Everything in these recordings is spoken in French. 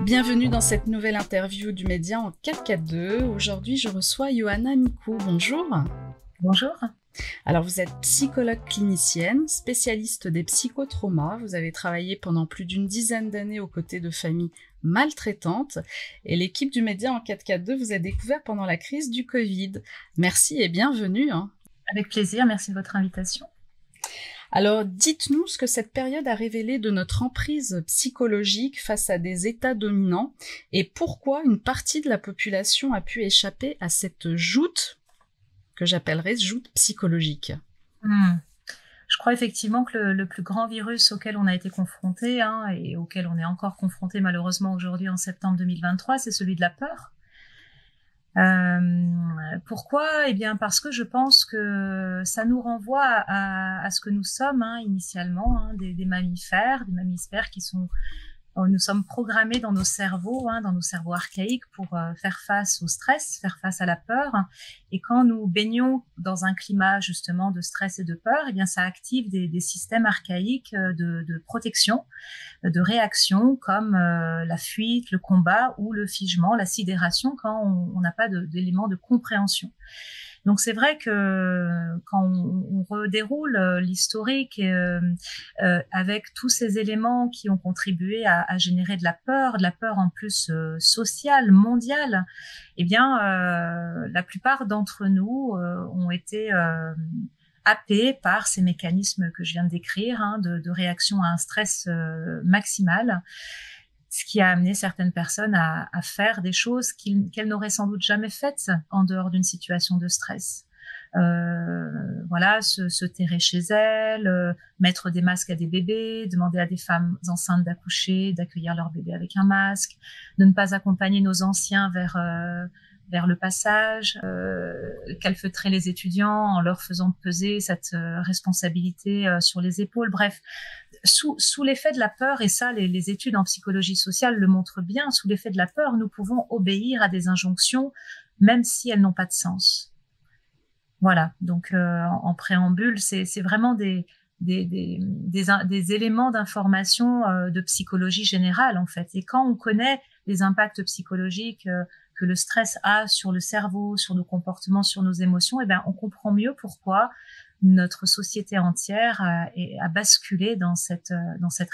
Bienvenue dans cette nouvelle interview du Média en 442. Aujourd'hui, je reçois Johanna Micou. Bonjour. Bonjour. Alors, vous êtes psychologue clinicienne, spécialiste des psychotraumas. Vous avez travaillé pendant plus d'une dizaine d'années aux côtés de familles maltraitantes. Et l'équipe du Média en 442 vous a découvert pendant la crise du Covid. Merci et bienvenue. Avec plaisir, merci de votre invitation. Alors, dites-nous ce que cette période a révélé de notre emprise psychologique face à des états dominants et pourquoi une partie de la population a pu échapper à cette joute que j'appellerais joute psychologique. Je crois effectivement que le plus grand virus auquel on a été confronté et auquel on est encore confronté malheureusement aujourd'hui en septembre 2023, c'est celui de la peur. Pourquoi ? Eh bien parce que je pense que ça nous renvoie à ce que nous sommes initialement, des mammifères qui sont... Nous sommes programmés dans nos cerveaux archaïques pour faire face au stress, faire face à la peur. Et quand nous baignons dans un climat justement de stress et de peur, eh bien ça active des systèmes archaïques de protection, de réaction, comme la fuite, le combat ou le figement, la sidération quand on n'a pas d'éléments de compréhension. Donc c'est vrai que quand on redéroule l'historique avec tous ces éléments qui ont contribué à générer de la peur en plus sociale, mondiale, eh bien la plupart d'entre nous ont été happés par ces mécanismes que je viens de décrire, de réaction à un stress maximal. Ce qui a amené certaines personnes à faire des choses qu'elles n'auraient sans doute jamais faites en dehors d'une situation de stress. Se terrer chez elles, mettre des masques à des bébés, demander à des femmes enceintes d'accoucher, d'accueillir leur bébé avec un masque, de ne pas accompagner nos anciens vers le passage, calfeutrer les étudiants en leur faisant peser cette responsabilité sur les épaules. Bref, sous l'effet de la peur, et ça les études en psychologie sociale le montrent bien, sous l'effet de la peur, nous pouvons obéir à des injonctions même si elles n'ont pas de sens. Voilà, donc en préambule, c'est vraiment des éléments d'information de psychologie générale en fait. Et quand on connaît les impacts psychologiques que le stress a sur le cerveau, sur nos comportements, sur nos émotions, eh bien on comprend mieux pourquoi notre société entière a basculé dans cette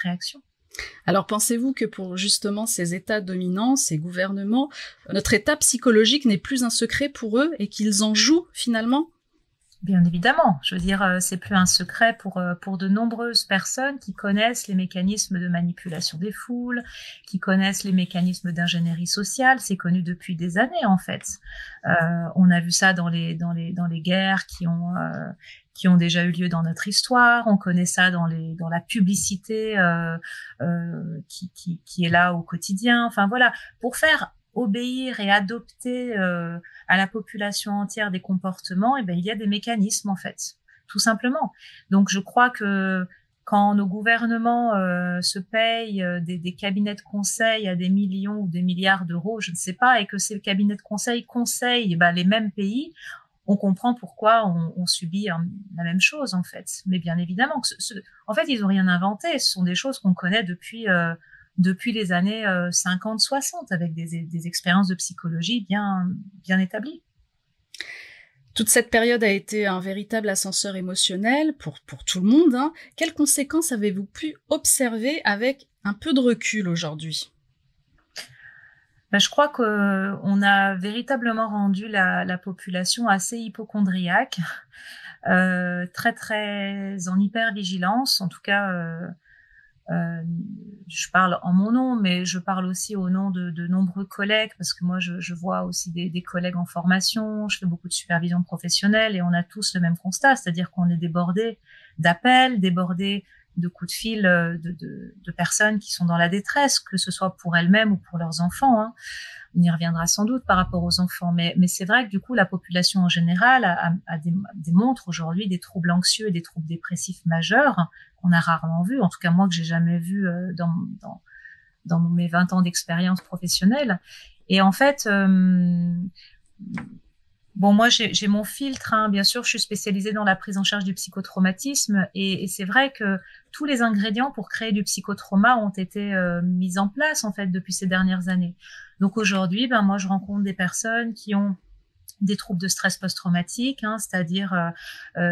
réaction. Alors pensez-vous que pour justement ces états dominants, ces gouvernements, notre état psychologique n'est plus un secret pour eux et qu'ils en jouent finalement ? Bien évidemment, je veux dire, c'est plus un secret pour de nombreuses personnes qui connaissent les mécanismes de manipulation des foules, qui connaissent les mécanismes d'ingénierie sociale. C'est connu depuis des années en fait. On a vu ça dans les guerres qui ont déjà eu lieu dans notre histoire. On connaît ça dans la publicité qui est là au quotidien. Enfin voilà, pour faire obéir et adopter à la population entière des comportements, eh ben il y a des mécanismes en fait, tout simplement. Donc je crois que quand nos gouvernements se payent des cabinets de conseil à des millions ou des milliards d'euros, je ne sais pas, et que ces cabinets de conseil conseillent les mêmes pays, on comprend pourquoi on subit la même chose en fait. Mais bien évidemment, en fait, ils n'ont rien inventé. Ce sont des choses qu'on connaît depuis les années 50-60, avec des expériences de psychologie bien établies. Toute cette période a été un véritable ascenseur émotionnel pour tout le monde. Quelles conséquences avez-vous pu observer avec un peu de recul aujourd'hui ? Je crois qu'on a véritablement rendu la population assez hypocondriaque, très très en hypervigilance, en tout cas. Je parle en mon nom, mais je parle aussi au nom de nombreux collègues, parce que moi, je vois aussi des collègues en formation, je fais beaucoup de supervision professionnelle, et on a tous le même constat, c'est-à-dire qu'on est débordé d'appels, débordé de coups de fil de personnes qui sont dans la détresse, que ce soit pour elles-mêmes ou pour leurs enfants. On y reviendra sans doute par rapport aux enfants, mais c'est vrai que du coup, la population en général démontre aujourd'hui des troubles anxieux et des troubles dépressifs majeurs qu'on a rarement vus, en tout cas moi que j'ai jamais vu dans mes 20 ans d'expérience professionnelle. Et en fait, Bon, moi, j'ai mon filtre, hein. Bien sûr, je suis spécialisée dans la prise en charge du psychotraumatisme et c'est vrai que tous les ingrédients pour créer du psychotrauma ont été mis en place, en fait, depuis ces dernières années. Donc aujourd'hui, ben, moi, je rencontre des personnes qui ont des troubles de stress post-traumatique, hein, c'est-à-dire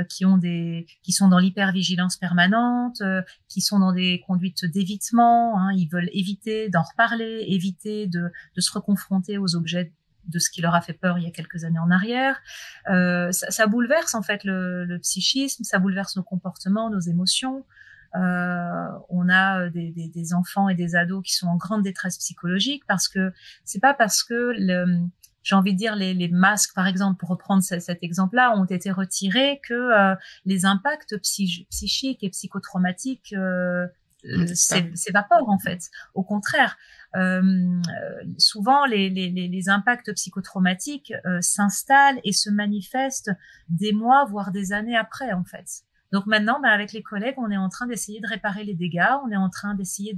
qui sont dans l'hypervigilance permanente, qui sont dans des conduites d'évitement, hein, ils veulent éviter d'en reparler, éviter de se reconfronter aux objets de ce qui leur a fait peur il y a quelques années en arrière. Ça bouleverse en fait le psychisme, ça bouleverse nos comportements, nos émotions. On a des enfants et des ados qui sont en grande détresse psychologique parce que c'est pas parce que j'ai envie de dire les masques, par exemple, pour reprendre cet exemple-là, ont été retirés que les impacts psychiques et psychotraumatiques s'évaporent en fait. Au contraire, souvent les impacts psychotraumatiques s'installent et se manifestent des mois, voire des années après en fait. Donc maintenant, ben, avec les collègues, on est en train d'essayer de réparer les dégâts, on est en train d'essayer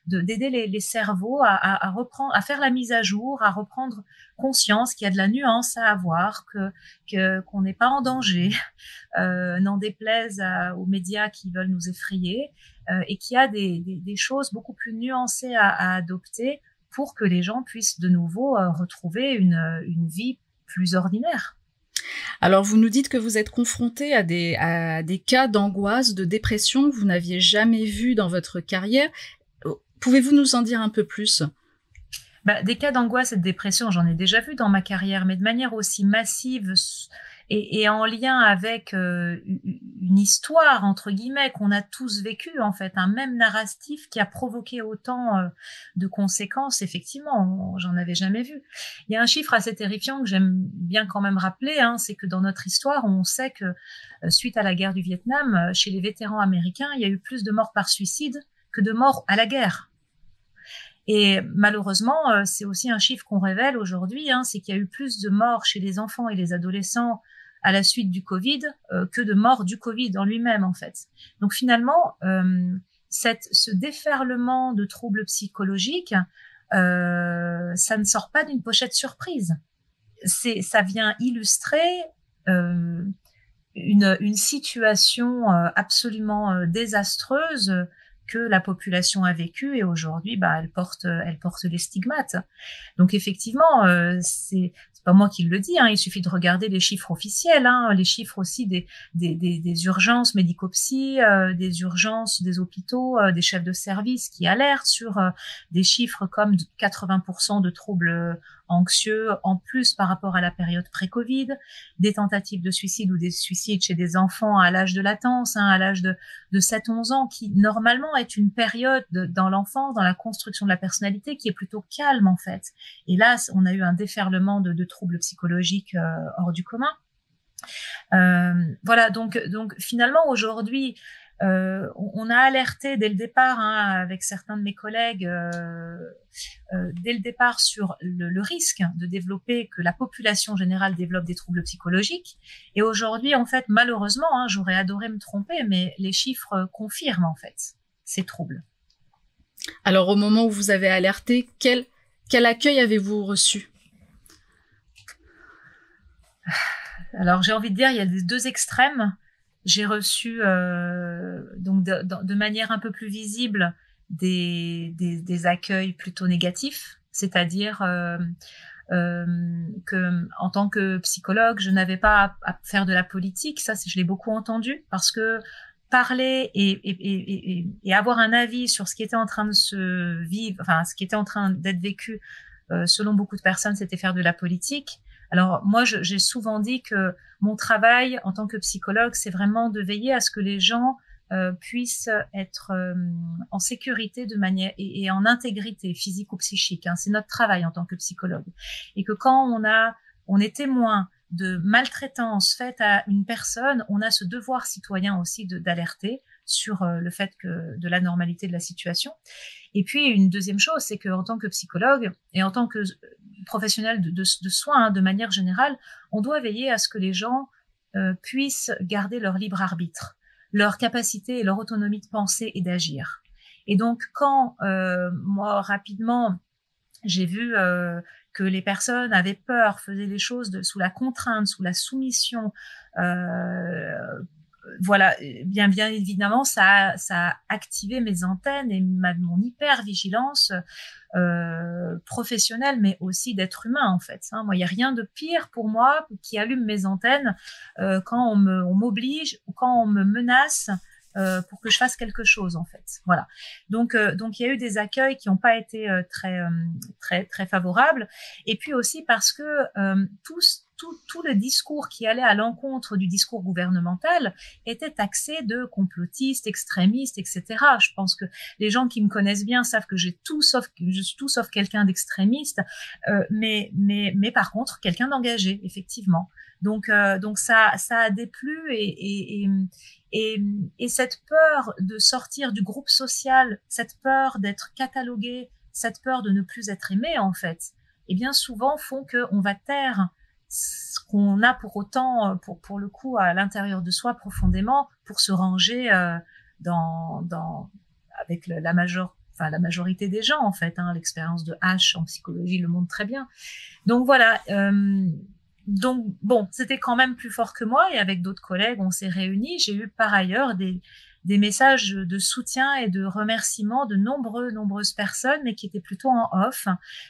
d'aider les cerveaux à reprendre, à faire la mise à jour, à reprendre conscience qu'il y a de la nuance à avoir, qu'on n'est pas en danger, n'en déplaise aux médias qui veulent nous effrayer, et qu'il y a des choses beaucoup plus nuancées à adopter pour que les gens puissent de nouveau retrouver une vie plus ordinaire. Alors, vous nous dites que vous êtes confronté à des cas d'angoisse, de dépression que vous n'aviez jamais vus dans votre carrière. Pouvez-vous nous en dire un peu plus? Bah, des cas d'angoisse et de dépression, j'en ai déjà vu dans ma carrière, mais de manière aussi massive et en lien avec une histoire, entre guillemets, qu'on a tous vécu, en fait, un même narratif qui a provoqué autant de conséquences, effectivement, j'en avais jamais vu. Il y a un chiffre assez terrifiant que j'aime bien quand même rappeler, hein, c'est que dans notre histoire, on sait que suite à la guerre du Vietnam, chez les vétérans américains, il y a eu plus de morts par suicide que de morts à la guerre. Et malheureusement, c'est aussi un chiffre qu'on révèle aujourd'hui, hein, c'est qu'il y a eu plus de morts chez les enfants et les adolescents à la suite du Covid que de morts du Covid en lui-même, en fait. Donc finalement, ce déferlement de troubles psychologiques, ça ne sort pas d'une pochette surprise. Ça vient illustrer une situation absolument désastreuse que la population a vécue et aujourd'hui, bah, elle porte les stigmates. Donc effectivement, c'est pas moi qui le dis, hein, il suffit de regarder les chiffres officiels, hein, les chiffres aussi des urgences médico-psy, des urgences des hôpitaux, des chefs de service qui alertent sur des chiffres comme 80% de troubles anxieux en plus par rapport à la période pré-Covid, des tentatives de suicide ou des suicides chez des enfants à l'âge de latence, hein, à l'âge de 7-11 ans, qui normalement est une période dans l'enfance, dans la construction de la personnalité qui est plutôt calme en fait. Et là, on a eu un déferlement de troubles psychologiques hors du commun. Voilà, donc finalement aujourd'hui, on a alerté dès le départ, hein, avec certains de mes collègues, dès le départ sur le risque de développer, que la population générale développe des troubles psychologiques. Et aujourd'hui, en fait, malheureusement, hein, j'aurais adoré me tromper, mais les chiffres confirment en fait ces troubles. Alors, au moment où vous avez alerté, quel accueil avez-vous reçu? Alors, j'ai envie de dire, il y a les deux extrêmes. J'ai reçu donc de manière un peu plus visible des accueils plutôt négatifs, c'est-à-dire que en tant que psychologue, je n'avais pas à faire de la politique. Ça, je l'ai beaucoup entendu parce que parler et avoir un avis sur ce qui était en train de se vivre, enfin ce qui était en train d'être vécu, selon beaucoup de personnes, c'était faire de la politique. Alors moi, j'ai souvent dit que mon travail en tant que psychologue, c'est vraiment de veiller à ce que les gens puissent être en sécurité de manière et en intégrité physique ou psychique. Hein. C'est notre travail en tant que psychologue. Et que quand on est témoin de maltraitance faite à une personne, on a ce devoir citoyen aussi d'alerter sur le fait de la normalité de la situation. Et puis une deuxième chose, c'est qu'en tant que psychologue et en tant que professionnel de soins, hein, de manière générale, on doit veiller à ce que les gens puissent garder leur libre arbitre, leur capacité et leur autonomie de penser et d'agir. Et donc quand moi rapidement J'ai vu que les personnes avaient peur, faisaient les choses sous la contrainte, sous la soumission. Voilà, bien évidemment, ça a activé mes antennes et mon hyper-vigilance professionnelle, mais aussi d'être humain, en fait. Hein. Moi, il n'y a rien de pire pour moi qui allume mes antennes quand on m'oblige ou quand on me menace pour que je fasse quelque chose, en fait. Voilà. Donc il y a eu des accueils qui n'ont pas été très favorables. Et puis aussi parce que tout le discours qui allait à l'encontre du discours gouvernemental était taxé de complotiste, extrémiste, etc. Je pense que les gens qui me connaissent bien savent que je suis tout sauf quelqu'un d'extrémiste, mais par contre quelqu'un d'engagé, effectivement. Donc ça a déplu et cette peur de sortir du groupe social, cette peur d'être catalogué, cette peur de ne plus être aimé, en fait, et bien souvent font qu'on va taire ce qu'on a pour autant, pour le coup, à l'intérieur de soi profondément, pour se ranger avec la majorité des gens, en fait. Hein, l'expérience de H en psychologie le montre très bien. Donc voilà. Donc bon, c'était quand même plus fort que moi et avec d'autres collègues, on s'est réunis. J'ai eu par ailleurs des messages de soutien et de remerciements de nombreuses personnes, mais qui étaient plutôt en off,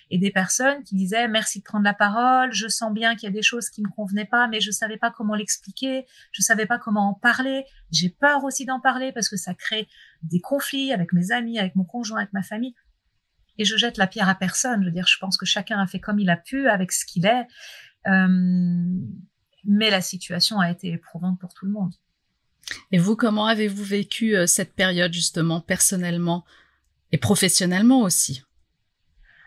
et des personnes qui disaient merci de prendre la parole, je sens bien qu'il y a des choses qui me convenaient pas, mais je savais pas comment l'expliquer, je savais pas comment en parler, j'ai peur aussi d'en parler parce que ça crée des conflits avec mes amis, avec mon conjoint, avec ma famille. Et je jette la pierre à personne. Je veux dire, je pense que chacun a fait comme il a pu avec ce qu'il est. Mais la situation a été éprouvante pour tout le monde. Et vous, comment avez-vous vécu cette période justement personnellement et professionnellement aussi?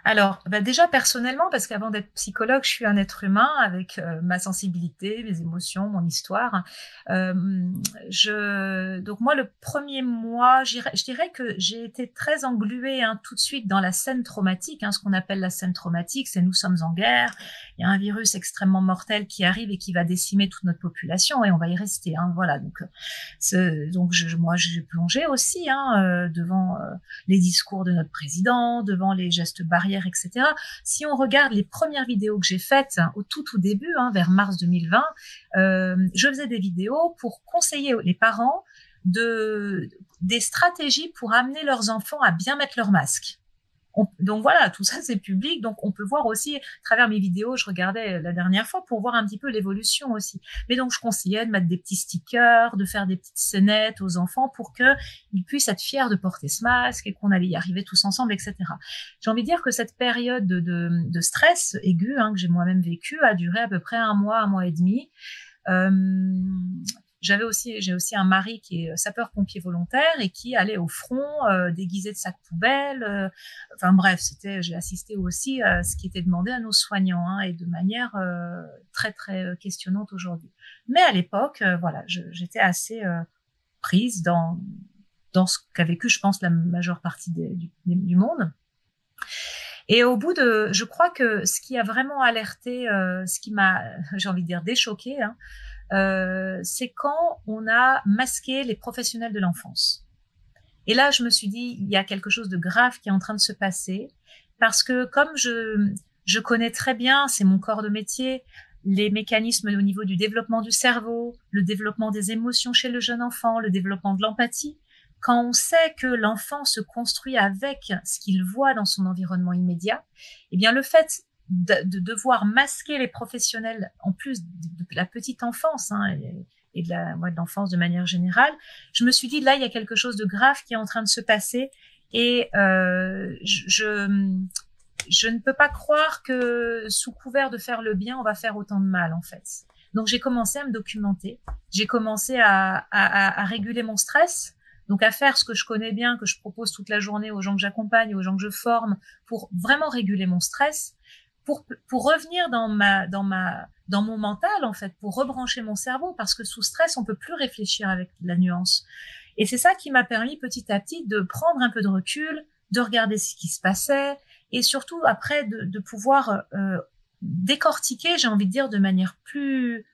Alors, déjà personnellement, parce qu'avant d'être psychologue, je suis un être humain avec ma sensibilité, mes émotions, mon histoire. Donc moi, le premier mois, je dirais que j'ai été très engluée tout de suite dans la scène traumatique. Ce qu'on appelle la scène traumatique, c'est nous sommes en guerre, il y a un virus extrêmement mortel qui arrive et qui va décimer toute notre population et on va y rester. Voilà. Moi, j'ai plongé aussi devant les discours de notre président, devant les gestes barrières, etc. Si on regarde les premières vidéos que j'ai faites au tout début, vers mars 2020, je faisais des vidéos pour conseiller les parents des stratégies pour amener leurs enfants à bien mettre leur masque. Donc voilà, tout ça c'est public, donc on peut voir aussi à travers mes vidéos, je regardais la dernière fois pour voir un petit peu l'évolution aussi. Mais donc je conseillais de mettre des petits stickers, de faire des petites scénettes aux enfants pour qu'ils puissent être fiers de porter ce masque et qu'on allait y arriver tous ensemble, etc. J'ai envie de dire que cette période de stress aigu que j'ai moi-même vécu a duré à peu près un mois et demi. J'ai aussi un mari qui est sapeur-pompier volontaire et qui allait au front déguisé de sac poubelle. Enfin bref, j'ai assisté aussi à ce qui était demandé à nos soignants et de manière très questionnante aujourd'hui. Mais à l'époque, voilà, j'étais assez prise dans ce qu'a vécu, je pense, la majeure partie du monde. Et au bout je crois que ce qui a vraiment alerté, ce qui m'a, j'ai envie de dire, déchoqué, c'est quand on a masqué les professionnels de l'enfance. Et là, je me suis dit, il y a quelque chose de grave qui est en train de se passer, parce que comme je connais très bien, c'est mon corps de métier, les mécanismes au niveau du développement du cerveau, le développement des émotions chez le jeune enfant, le développement de l'empathie, quand on sait que l'enfant se construit avec ce qu'il voit dans son environnement immédiat, eh bien le fait de devoir masquer les professionnels, en plus de la petite enfance et de l'enfance de manière générale, je me suis dit, là, il y a quelque chose de grave qui est en train de se passer et je ne peux pas croire que sous couvert de faire le bien, on va faire autant de mal, en fait. Donc, j'ai commencé à me documenter, j'ai commencé à réguler mon stress, donc à faire ce que je connais bien, que je propose toute la journée aux gens que j'accompagne, aux gens que je forme, pour vraiment réguler mon stress, pour revenir dans mon mental, en fait, pour rebrancher mon cerveau, parce que sous stress, on peut plus réfléchir avec la nuance. Et c'est ça qui m'a permis petit à petit de prendre un peu de recul, de regarder ce qui se passait, et surtout après de pouvoir décortiquer, j'ai envie de dire, de manière plus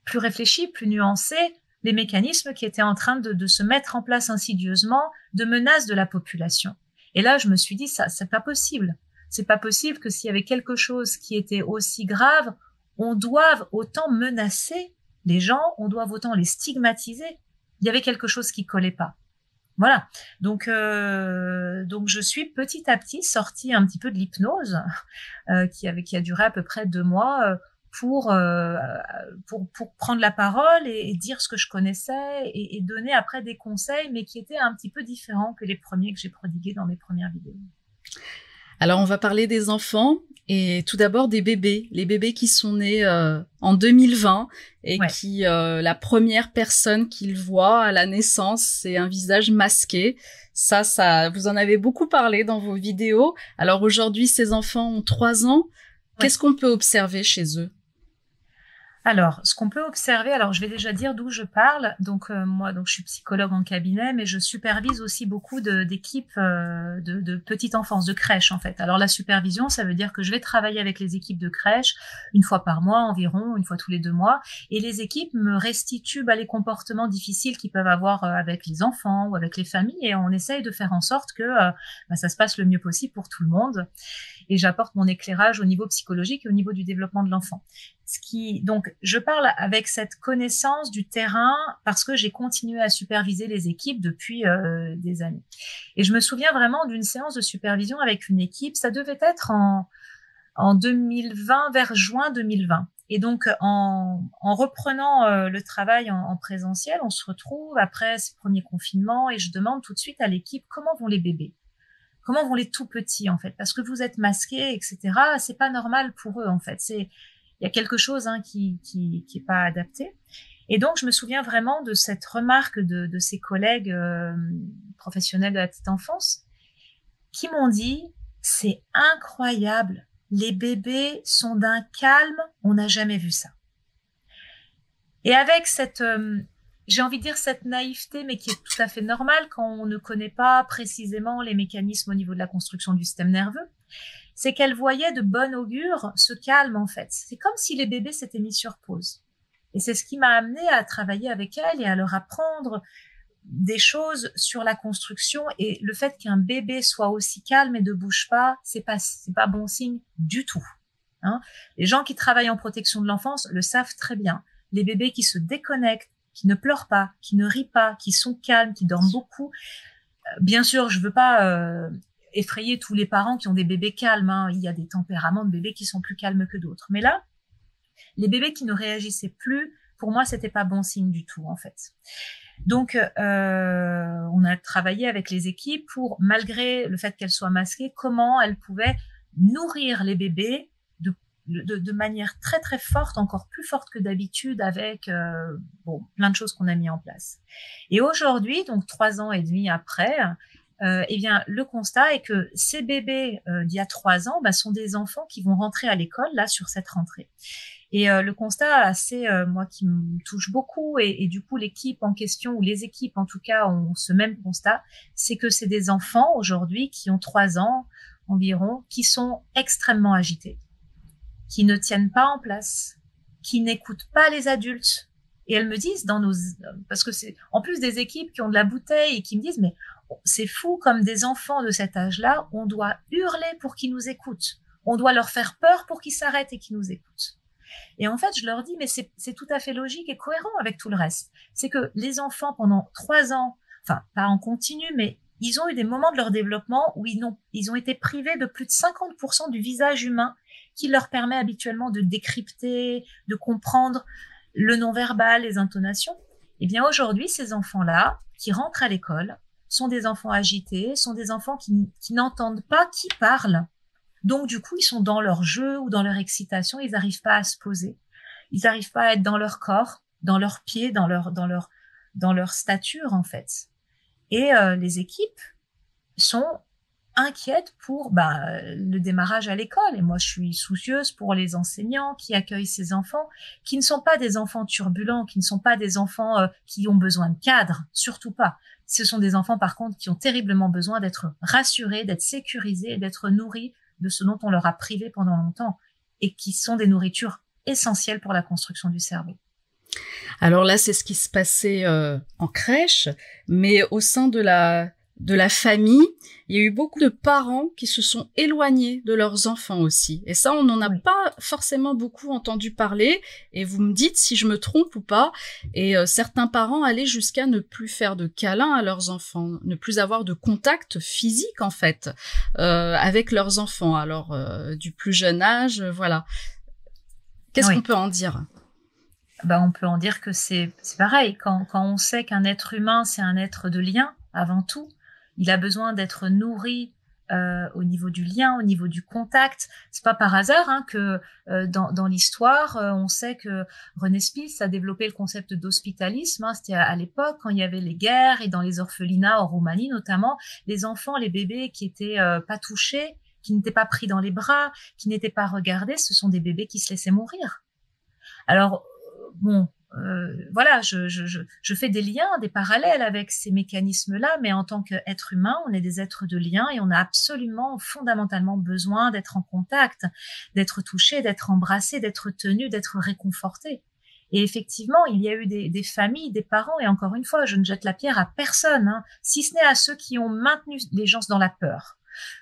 réfléchie, plus nuancée, les mécanismes qui étaient en train de se mettre en place insidieusement, de menaces de la population. Et là, je me suis dit, ça, c'est pas possible. C'est pas possible que s'il y avait quelque chose qui était aussi grave, on doive autant menacer les gens, on doit autant les stigmatiser. Il y avait quelque chose qui collait pas. Voilà. Donc je suis petit à petit sortie un petit peu de l'hypnose qui a duré à peu près 2 mois pour prendre la parole et dire ce que je connaissais et donner après des conseils, mais qui étaient un petit peu différents que les premiers que j'ai prodigués dans mes premières vidéos. Alors, on va parler des enfants et tout d'abord des bébés. Les bébés qui sont nés en 2020 et qui, la première personne qu'ils voient à la naissance, c'est un visage masqué. Ça, vous en avez beaucoup parlé dans vos vidéos. Alors aujourd'hui, ces enfants ont 3 ans. Qu'est-ce qu'on peut observer chez eux? Alors, ce qu'on peut observer, alors je vais déjà dire d'où je parle. Donc moi, je suis psychologue en cabinet, mais je supervise aussi beaucoup d'équipes de petite enfance, de crèche en fait. Alors la supervision, ça veut dire que je vais travailler avec les équipes de crèche 1 fois par mois environ, 1 fois tous les 2 mois, et les équipes me restituent les comportements difficiles qu'ils peuvent avoir avec les enfants ou avec les familles, et on essaye de faire en sorte que ça se passe le mieux possible pour tout le monde. Et j'apporte mon éclairage au niveau psychologique et au niveau du développement de l'enfant. Donc, je parle avec cette connaissance du terrain parce que j'ai continué à superviser les équipes depuis des années. Et je me souviens vraiment d'une séance de supervision avec une équipe. Ça devait être en 2020, vers juin 2020. Et donc, en reprenant le travail en présentiel, on se retrouve après ce premier confinement et je demande tout de suite à l'équipe comment vont les bébés. Comment vont les tout petits, en fait? Parce que vous êtes masqués, etc. C'est pas normal pour eux, en fait. Il y a quelque chose qui est pas adapté. Et donc, je me souviens vraiment de cette remarque de ces collègues professionnels de la petite enfance qui m'ont dit « C'est incroyable, les bébés sont d'un calme, on n'a jamais vu ça. » Et avec cette... j'ai envie de dire cette naïveté, mais qui est tout à fait normale quand on ne connaît pas précisément les mécanismes au niveau de la construction du système nerveux, c'est qu'elle voyait de bon augure ce calme, en fait. C'est comme si les bébés s'étaient mis sur pause. Et c'est ce qui m'a amenée à travailler avec elle et à leur apprendre des choses sur la construction. Et le fait qu'un bébé soit aussi calme et ne bouge pas, c'est pas bon signe du tout. Hein. Les gens qui travaillent en protection de l'enfance le savent très bien. Les bébés qui se déconnectent, qui ne pleurent pas, qui ne rient pas, qui sont calmes, qui dorment beaucoup. Bien sûr, je veux pas effrayer tous les parents qui ont des bébés calmes. Hein. Il y a des tempéraments de bébés qui sont plus calmes que d'autres. Mais là, les bébés qui ne réagissaient plus, pour moi, c'était pas bon signe du tout, en fait. Donc, on a travaillé avec les équipes pour, malgré le fait qu'elles soient masquées, comment elles pouvaient nourrir les bébés de manière très très forte, encore plus forte que d'habitude, avec plein de choses qu'on a mis en place. Et aujourd'hui, donc 3 ans et demi après, eh bien le constat est que ces bébés d'il y a 3 ans sont des enfants qui vont rentrer à l'école là sur cette rentrée. Et le constat assez, moi, qui me touche beaucoup, et du coup l'équipe en question, ou les équipes en tout cas, ont ce même constat, c'est que c'est des enfants aujourd'hui qui ont 3 ans environ, qui sont extrêmement agités, qui ne tiennent pas en place, qui n'écoutent pas les adultes. Et elles me disent parce que c'est en plus des équipes qui ont de la bouteille et qui me disent, mais c'est fou, comme des enfants de cet âge-là, on doit hurler pour qu'ils nous écoutent. On doit leur faire peur pour qu'ils s'arrêtent et qu'ils nous écoutent. Et en fait, je leur dis, mais c'est tout à fait logique et cohérent avec tout le reste. C'est que les enfants, pendant 3 ans, enfin, pas en continu, mais ils ont eu des moments de leur développement où ils ont été privés de plus de 50% du visage humain qui leur permet habituellement de décrypter, de comprendre le non-verbal, les intonations. Eh bien, aujourd'hui, ces enfants-là, qui rentrent à l'école, sont des enfants agités, sont des enfants qui n'entendent pas qui parle. Donc, du coup, ils sont dans leur jeu ou dans leur excitation, ils n'arrivent pas à se poser. Ils n'arrivent pas à être dans leur corps, dans leurs pieds, dans leur stature, en fait. Et les équipes sont inquiètes pour le démarrage à l'école. Et moi, je suis soucieuse pour les enseignants qui accueillent ces enfants, qui ne sont pas des enfants turbulents, qui ne sont pas des enfants qui ont besoin de cadre, surtout pas. Ce sont des enfants, par contre, qui ont terriblement besoin d'être rassurés, d'être sécurisés, d'être nourris de ce dont on leur a privé pendant longtemps, et qui sont des nourritures essentielles pour la construction du cerveau. Alors là, c'est ce qui se passait en crèche, mais au sein de la de la famille, il y a eu beaucoup de parents qui se sont éloignés de leurs enfants aussi. Et ça, on n'en a pas forcément beaucoup entendu parler. Et vous me dites si je me trompe ou pas. Et certains parents allaient jusqu'à ne plus faire de câlins à leurs enfants, ne plus avoir de contact physique, en fait, avec leurs enfants. Alors, du plus jeune âge, voilà. Qu'est-ce qu'on peut en dire ? On peut en dire que c'est pareil. Quand on sait qu'un être humain, c'est un être de lien, avant tout, il a besoin d'être nourri au niveau du lien, au niveau du contact. C'est pas par hasard que dans l'histoire, on sait que René Spitz a développé le concept d'hospitalisme. C'était à l'époque quand il y avait les guerres et dans les orphelinats en Roumanie notamment, les enfants, les bébés qui étaient pas touchés, qui n'étaient pas pris dans les bras, qui n'étaient pas regardés, ce sont des bébés qui se laissaient mourir. Alors voilà, je fais des liens, des parallèles avec ces mécanismes-là, mais en tant qu'être humain, on est des êtres de lien et on a absolument, fondamentalement besoin d'être en contact, d'être touché, d'être embrassé, d'être tenu, d'être réconforté. Et effectivement, il y a eu des familles, des parents, et encore une fois, je ne jette la pierre à personne, si ce n'est à ceux qui ont maintenu les gens dans la peur.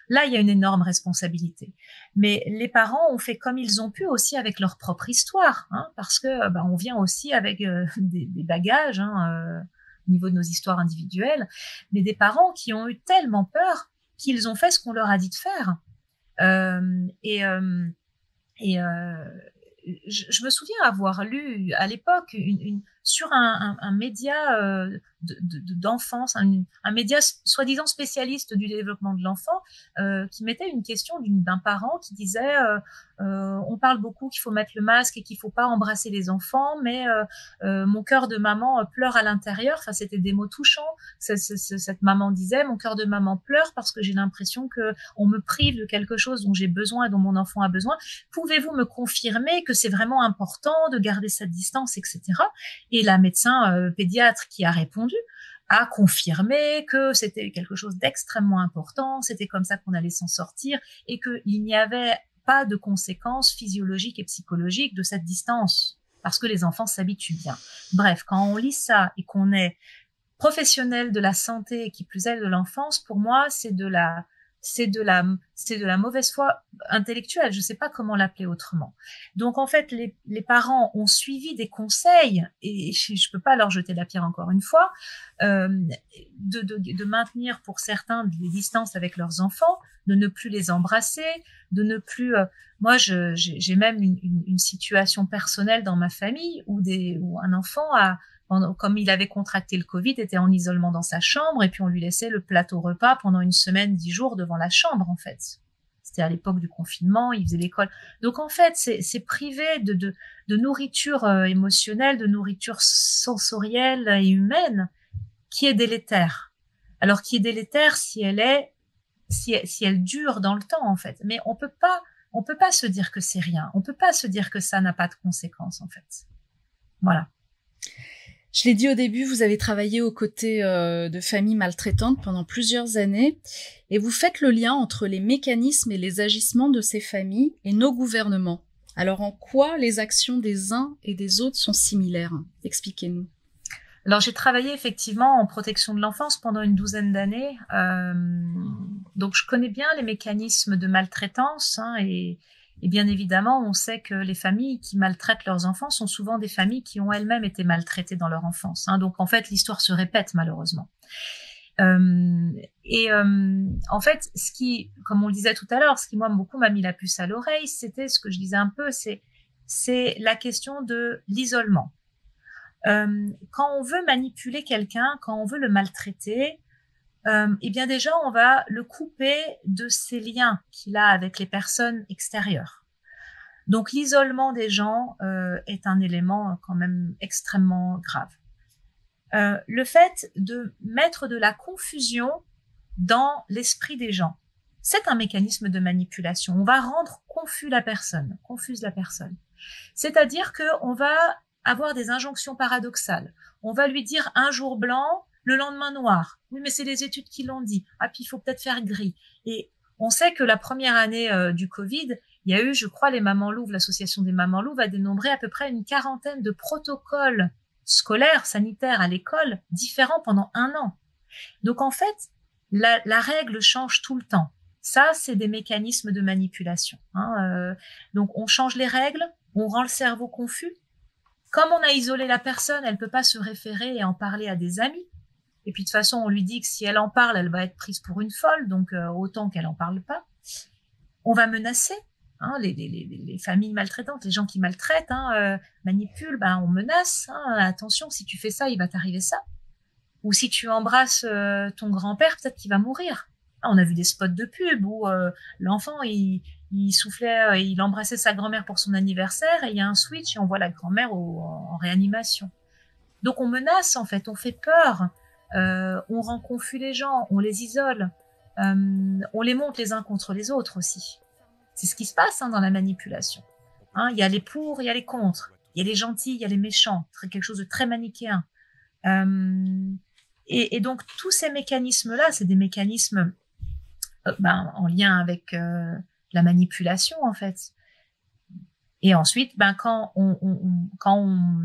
Là, il y a une énorme responsabilité. Mais les parents ont fait comme ils ont pu aussi avec leur propre histoire, parce que on vient aussi avec des bagages au niveau de nos histoires individuelles, mais des parents qui ont eu tellement peur qu'ils ont fait ce qu'on leur a dit de faire. Je me souviens avoir lu à l'époque sur un média d'enfance, un média soi-disant spécialiste du développement de l'enfant, qui mettait une question d'un parent qui disait on parle beaucoup qu'il faut mettre le masque et qu'il faut pas embrasser les enfants, mais mon cœur de maman pleure à l'intérieur. Enfin, c'était des mots touchants. Cette maman disait mon cœur de maman pleure parce que j'ai l'impression que on me prive de quelque chose dont j'ai besoin et dont mon enfant a besoin. Pouvez-vous me confirmer que c'est vraiment important de garder cette distance, etc. Et la médecin pédiatre qui a répondu a confirmé que c'était quelque chose d'extrêmement important, c'était comme ça qu'on allait s'en sortir et qu'il n'y avait pas de conséquences physiologiques et psychologiques de cette distance parce que les enfants s'habituent bien. Bref, quand on lit ça et qu'on est professionnel de la santé et qui plus est de l'enfance, pour moi, c'est de la mauvaise foi intellectuelle. Je sais pas comment l'appeler autrement. Donc, en fait, les parents ont suivi des conseils et je peux pas leur jeter la pierre encore une fois, de maintenir pour certains des distances avec leurs enfants, de ne plus les embrasser, de ne plus, moi, j'ai même une situation personnelle dans ma famille où un enfant comme il avait contracté le Covid, était en isolement dans sa chambre et puis on lui laissait le plateau repas pendant une semaine, 10 jours devant la chambre, en fait. C'était à l'époque du confinement, il faisait l'école. Donc, en fait, c'est privé de nourriture émotionnelle, de nourriture sensorielle et humaine qui est délétère. Alors, qui est délétère si elle dure dans le temps, en fait. Mais on peut pas se dire que c'est rien. On peut pas se dire que ça n'a pas de conséquences, en fait. Voilà. Je l'ai dit au début, vous avez travaillé aux côtés de familles maltraitantes pendant plusieurs années et vous faites le lien entre les mécanismes et les agissements de ces familles et nos gouvernements. Alors en quoi les actions des uns et des autres sont similaires ? Expliquez-nous. Alors j'ai travaillé effectivement en protection de l'enfance pendant une 12aine d'années, donc je connais bien les mécanismes de maltraitance et bien évidemment, on sait que les familles qui maltraitent leurs enfants sont souvent des familles qui ont elles-mêmes été maltraitées dans leur enfance. Donc en fait, l'histoire se répète malheureusement. En fait, comme on le disait tout à l'heure, ce qui moi beaucoup m'a mis la puce à l'oreille, c'était ce que je disais un peu, c'est la question de l'isolement. Quand on veut manipuler quelqu'un, quand on veut le maltraiter, eh bien déjà, on va le couper de ses liens qu'il a avec les personnes extérieures. Donc, l'isolement des gens est un élément quand même extrêmement grave. Le fait de mettre de la confusion dans l'esprit des gens, c'est un mécanisme de manipulation. On va rendre confuse la personne. C'est-à-dire qu'on va avoir des injonctions paradoxales. On va lui dire un jour blanc, le lendemain noir. Oui, mais c'est les études qui l'ont dit. Ah, puis il faut peut-être faire gris. Et on sait que la première année du Covid, il y a eu, je crois, les Mamans Louves, l'association des Mamans Louves a dénombré à peu près une 40aine de protocoles scolaires, sanitaires à l'école, différents pendant 1 an. Donc en fait, La règle change tout le temps. Ça, c'est des mécanismes de manipulation. Donc, on change les règles, on rend le cerveau confus. Comme on a isolé la personne, elle peut pas se référer et en parler à des amis. Et puis, de toute façon, on lui dit que si elle en parle, elle va être prise pour une folle. Donc, autant qu'elle en parle pas. On va menacer. Les familles maltraitantes, les gens qui maltraitent, manipulent, on menace. Attention, si tu fais ça, il va t'arriver ça. Ou si tu embrasses ton grand-père, peut-être qu'il va mourir. On a vu des spots de pub où l'enfant, il soufflait, il embrassait sa grand-mère pour son anniversaire et il y a un switch et on voit la grand-mère en réanimation. Donc on menace, en fait, on fait peur, on rend confus les gens, on les isole, on les monte les uns contre les autres aussi. C'est ce qui se passe dans la manipulation. Il y a les pour, il y a les contre, il y a les gentils, il y a les méchants, quelque chose de très manichéen. Et donc tous ces mécanismes-là, c'est des mécanismes en lien avec la manipulation en fait. Et ensuite, quand on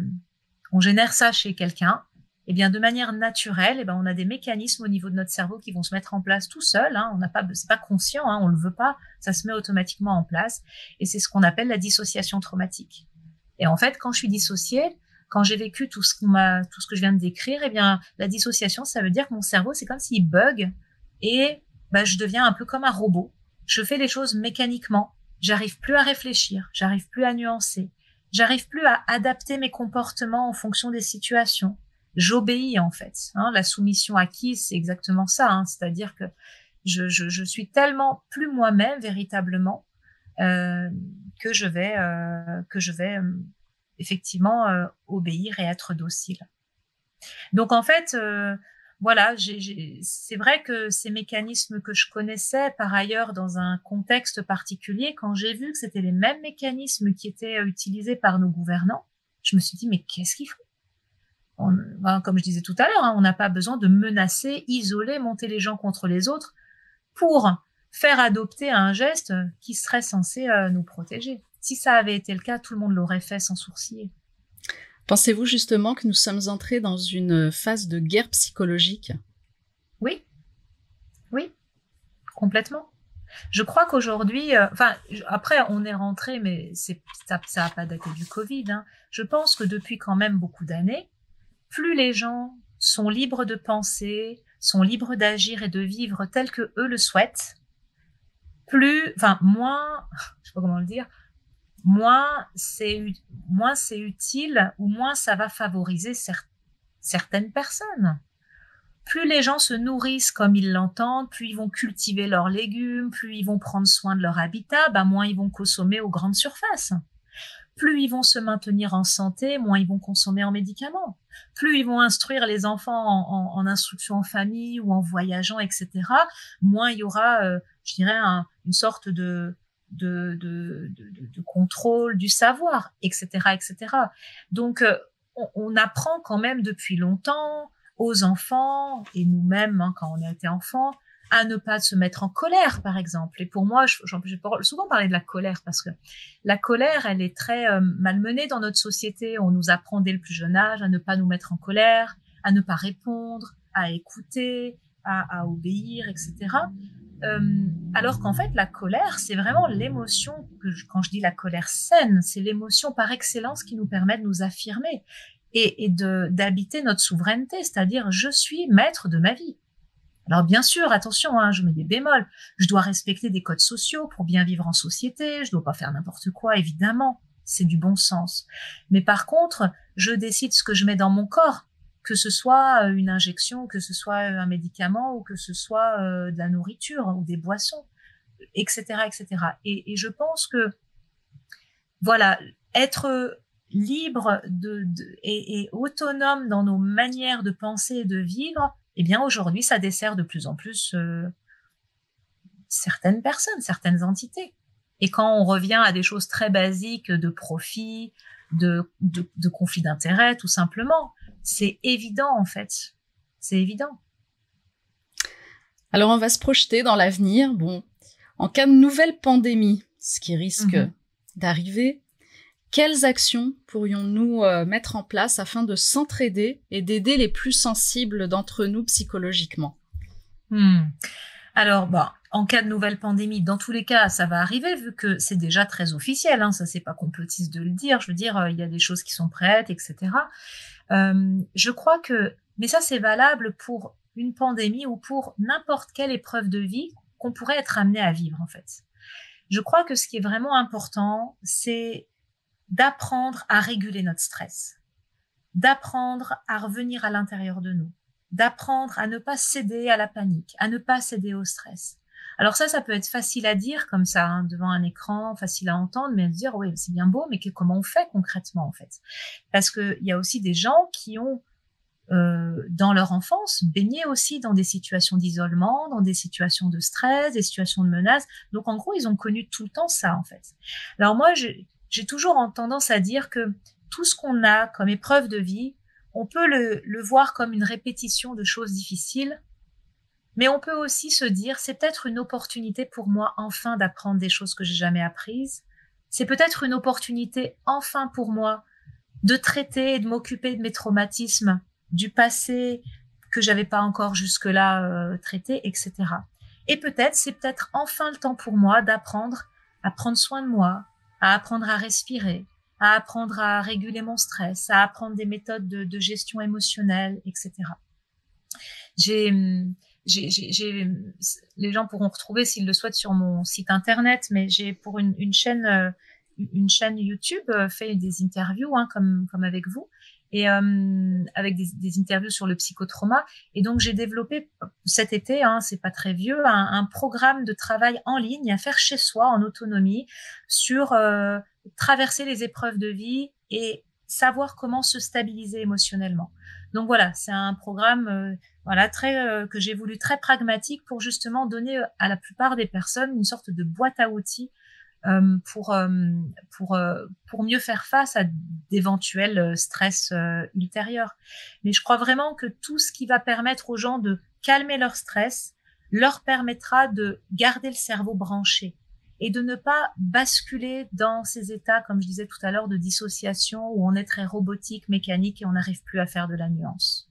génère ça chez quelqu'un, eh bien de manière naturelle, on a des mécanismes au niveau de notre cerveau qui vont se mettre en place tout seul. On n'a pas, c'est pas conscient, on le veut pas, ça se met automatiquement en place. Et c'est ce qu'on appelle la dissociation traumatique. Et en fait, quand je suis dissociée, quand j'ai vécu tout ce que je viens de décrire, eh bien, la dissociation, ça veut dire que mon cerveau, c'est comme s'il bug et je deviens un peu comme un robot. Je fais les choses mécaniquement. J'arrive plus à réfléchir. J'arrive plus à nuancer. J'arrive plus à adapter mes comportements en fonction des situations. J'obéis, en fait. La soumission acquise, c'est exactement ça. C'est-à-dire que je suis tellement plus moi-même, véritablement, que je vais effectivement obéir et être docile. Donc en fait, voilà, c'est vrai que ces mécanismes que je connaissais par ailleurs dans un contexte particulier, quand j'ai vu que c'était les mêmes mécanismes qui étaient utilisés par nos gouvernants, je me suis dit mais qu'est-ce qu'ils font ? Comme je disais tout à l'heure, on n'a pas besoin de menacer, isoler, monter les gens contre les autres pour faire adopter un geste qui serait censé nous protéger. Si ça avait été le cas, tout le monde l'aurait fait sans sourciller. Pensez-vous justement que nous sommes entrés dans une phase de guerre psychologique ? Oui, complètement. Je crois qu'aujourd'hui, après on est rentré, mais ça n'a pas daté du Covid. Je pense que depuis quand même beaucoup d'années, plus les gens sont libres de penser, sont libres d'agir et de vivre tel que eux le souhaitent, moins, je sais pas comment le dire, moins c'est utile ou moins ça va favoriser certaines personnes. Plus les gens se nourrissent comme ils l'entendent, plus ils vont cultiver leurs légumes, plus ils vont prendre soin de leur habitat, moins ils vont consommer aux grandes surfaces. Plus ils vont se maintenir en santé, moins ils vont consommer en médicaments. Plus ils vont instruire les enfants en instruction en famille ou en voyageant, etc., moins il y aura, je dirais, une sorte de contrôle du savoir, etc., etc. Donc, on apprend quand même depuis longtemps aux enfants, et nous-mêmes, quand on a été enfants, à ne pas se mettre en colère, par exemple. Et pour moi, j'ai souvent parlé de la colère, parce que la colère, elle est très malmenée dans notre société. On nous apprend dès le plus jeune âge à ne pas nous mettre en colère, à ne pas répondre, à écouter, à obéir, etc. Alors qu'en fait, la colère, c'est vraiment l'émotion, quand je dis la colère saine, c'est l'émotion par excellence qui nous permet de nous affirmer et d'habiter notre souveraineté, c'est-à-dire je suis maître de ma vie. Alors bien sûr, attention, je mets des bémols, je dois respecter des codes sociaux pour bien vivre en société, je dois pas faire n'importe quoi, évidemment, c'est du bon sens. Mais par contre, je décide ce que je mets dans mon corps, que ce soit une injection, que ce soit un médicament ou que ce soit de la nourriture ou des boissons, etc., etc. Et je pense que, voilà, être libre et autonome dans nos manières de penser et de vivre, eh bien aujourd'hui, ça dessert de plus en plus certaines personnes, certaines entités. Et quand on revient à des choses très basiques de profit, de conflit d'intérêts, tout simplement, c'est évident en fait. C'est évident. Alors on va se projeter dans l'avenir. Bon, en cas de nouvelle pandémie, ce qui risque d'arriver, quelles actions pourrions-nous mettre en place afin de s'entraider et d'aider les plus sensibles d'entre nous psychologiquement ? Alors, bon, en cas de nouvelle pandémie, dans tous les cas, ça va arriver, vu que c'est déjà très officiel, hein, ça c'est pas complotiste de le dire, je veux dire, il y a des choses qui sont prêtes, etc. Je crois que, mais ça c'est valable pour une pandémie ou pour n'importe quelle épreuve de vie qu'on pourrait être amené à vivre, en fait. Je crois que ce qui est vraiment important, c'est d'apprendre à réguler notre stress, d'apprendre à revenir à l'intérieur de nous, d'apprendre à ne pas céder à la panique, à ne pas céder au stress. Alors ça peut être facile à dire comme ça, hein, devant un écran, facile à entendre, mais à se dire, oui, c'est bien beau, mais comment on fait concrètement, en fait? Parce qu'il y a aussi des gens qui ont, dans leur enfance, baigné aussi dans des situations d'isolement, dans des situations de stress, des situations de menace. Donc, en gros, ils ont connu tout le temps ça, en fait. Alors moi, j'ai toujours tendance à dire que tout ce qu'on a comme épreuve de vie, on peut le voir comme une répétition de choses difficiles, mais on peut aussi se dire, c'est peut-être une opportunité pour moi enfin d'apprendre des choses que j'ai jamais apprises. C'est peut-être une opportunité enfin pour moi de traiter et de m'occuper de mes traumatismes du passé que j'avais pas encore jusque-là traité, etc. Et c'est peut-être enfin le temps pour moi d'apprendre à prendre soin de moi, à apprendre à respirer, à apprendre à réguler mon stress, à apprendre des méthodes de gestion émotionnelle, etc. Les gens pourront retrouver s'ils le souhaitent sur mon site internet, mais j'ai pour une chaîne YouTube fait des interviews, hein, comme avec vous, et avec des interviews sur le psychotrauma. Et donc j'ai développé cet été, hein, c'est pas très vieux, un programme de travail en ligne à faire chez soi en autonomie sur traverser les épreuves de vie et savoir comment se stabiliser émotionnellement. Donc voilà, c'est un programme que j'ai voulu très pragmatique pour justement donner à la plupart des personnes une sorte de boîte à outils pour mieux faire face à d'éventuels stress ultérieurs. Mais je crois vraiment que tout ce qui va permettre aux gens de calmer leur stress leur permettra de garder le cerveau branché et de ne pas basculer dans ces états, comme je disais tout à l'heure, de dissociation où on est très robotique, mécanique et on n'arrive plus à faire de la nuance.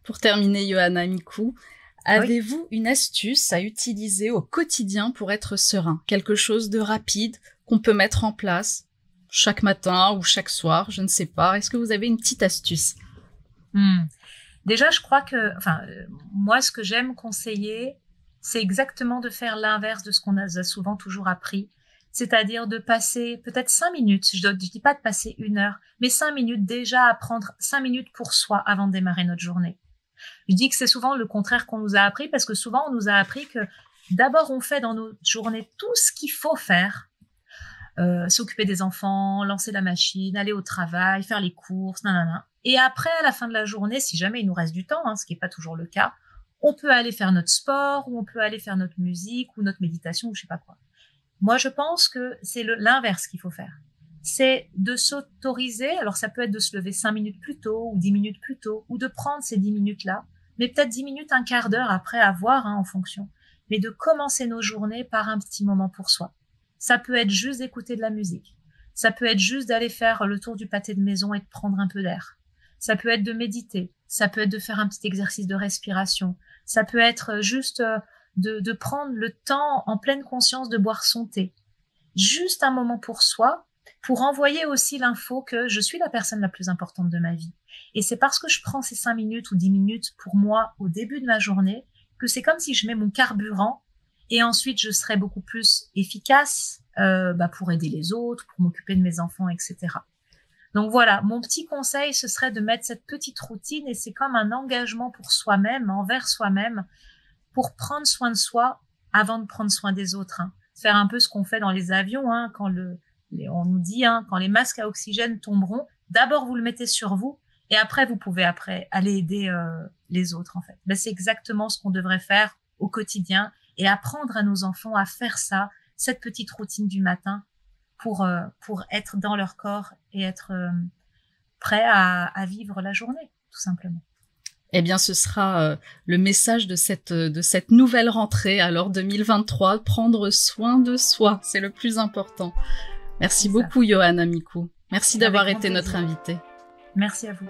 Pour terminer, Johanna Mikou, avez-vous une astuce à utiliser au quotidien pour être serein? Quelque chose de rapide qu'on peut mettre en place chaque matin ou chaque soir, je ne sais pas. Est-ce que vous avez une petite astuce? Déjà, je crois que, moi, ce que j'aime conseiller, c'est exactement de faire l'inverse de ce qu'on a souvent toujours appris. C'est-à-dire de passer peut-être 5 minutes, je dis pas de passer 1 heure, mais 5 minutes déjà à prendre 5 minutes pour soi avant de démarrer notre journée. Je dis que c'est souvent le contraire qu'on nous a appris parce que souvent on nous a appris que d'abord on fait dans nos journées tout ce qu'il faut faire, s'occuper des enfants, lancer la machine, aller au travail, faire les courses, nanana. Et après, à la fin de la journée, si jamais il nous reste du temps, hein, ce qui n'est pas toujours le cas, on peut aller faire notre sport ou on peut aller faire notre musique ou notre méditation ou je sais pas quoi. Moi, je pense que c'est l'inverse qu'il faut faire. C'est de s'autoriser, alors ça peut être de se lever 5 minutes plus tôt ou 10 minutes plus tôt, ou de prendre ces 10 minutes-là, mais peut-être 10 minutes, un quart d'heure après à voir, hein, en fonction, mais de commencer nos journées par un petit moment pour soi. Ça peut être juste d'écouter de la musique. Ça peut être juste d'aller faire le tour du pâté de maison et de prendre un peu d'air. Ça peut être de méditer. Ça peut être de faire un petit exercice de respiration. Ça peut être juste de prendre le temps en pleine conscience de boire son thé. Juste un moment pour soi, pour envoyer aussi l'info que je suis la personne la plus importante de ma vie. Et c'est parce que je prends ces 5 minutes ou 10 minutes pour moi au début de ma journée que c'est comme si je mets mon carburant et ensuite je serai beaucoup plus efficace pour aider les autres, pour m'occuper de mes enfants, etc. Donc voilà, mon petit conseil, ce serait de mettre cette petite routine et c'est comme un engagement pour soi-même, envers soi-même, pour prendre soin de soi avant de prendre soin des autres. Hein. Faire un peu ce qu'on fait dans les avions, hein, quand on nous dit, hein, quand les masques à oxygène tomberont, d'abord vous le mettez sur vous et après vous pouvez aller aider les autres en fait. Ben, c'est exactement ce qu'on devrait faire au quotidien et apprendre à nos enfants à faire ça, cette petite routine du matin pour être dans leur corps et être prêt à vivre la journée, tout simplement. Eh bien, ce sera le message de cette nouvelle rentrée, alors 2023, prendre soin de soi, c'est le plus important. Merci beaucoup, Johanna Mikou. Merci d'avoir été notre invitée. Merci à vous.